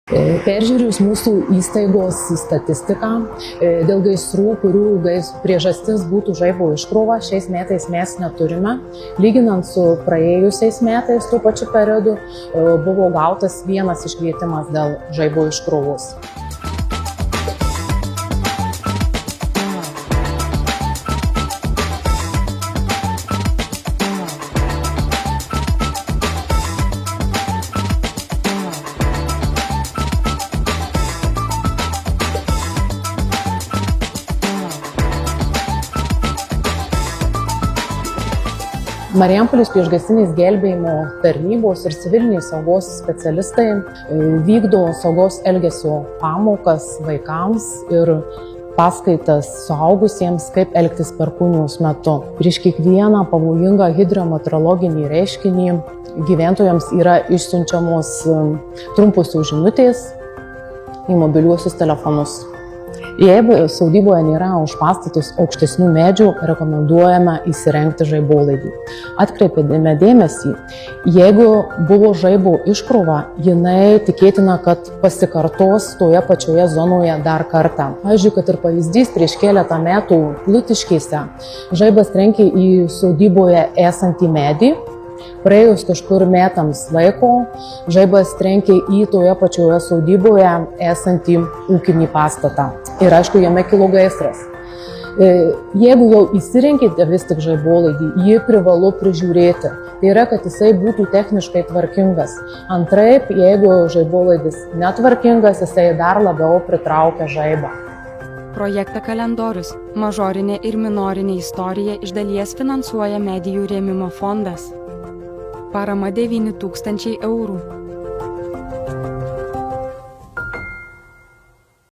Peržiūrėjus mūsų įstaigos statistiką dėl gaisrų, kurių priežastis būtų žaibo iškrova, šiais metais mes neturime. Lyginant su praėjusiais metais tuo pačiu periodu buvo gautas vienas iškvietimas dėl žaibo iškrovos. Marijampolės priešgaisrinės gelbėjimo tarnybos ir civilinės saugos specialistai vykdo saugos elgesio pamokas vaikams ir paskaitas suaugusiems, kaip elgtis perkūnijos metu. Prieš kiekvieną pavojingą hidrometeorologinį reiškinį gyventojams yra išsiunčiamos trumposios žinutės į mobiliuosius telefonus. Jeigu sodyboje nėra už pastatus aukštesnių medžių, rekomenduojame įsirengti žaibolaidį. Atkreipėme dėmesį, jeigu buvo žaibo iškrova, jinai tikėtina, kad pasikartos toje pačioje zonoje dar kartą. Pavyzdžiui, kad ir pavyzdys, prieš keletą metų Lutiškėse žaibas trenkė į sodyboje esantį medį. Praėjus kažkur metams laiko, žaibas trenkė į toje pačioje sodyboje esantį ūkinį pastatą. Ir aišku, jame kilo gaisras. Jeigu jau įsirinkite vis tik žaibolaidį, jį privalu prižiūrėti. Tai yra, kad jisai būtų techniškai tvarkingas. Antraip, jeigu žaibolaidis netvarkingas, jisai dar labiau pritraukia žaibą. Projektą Kalendorius – mažorinė ir minorinė istorija iš dalies finansuoja Medijų rėmimo fondas. Parama 9 000 eurų.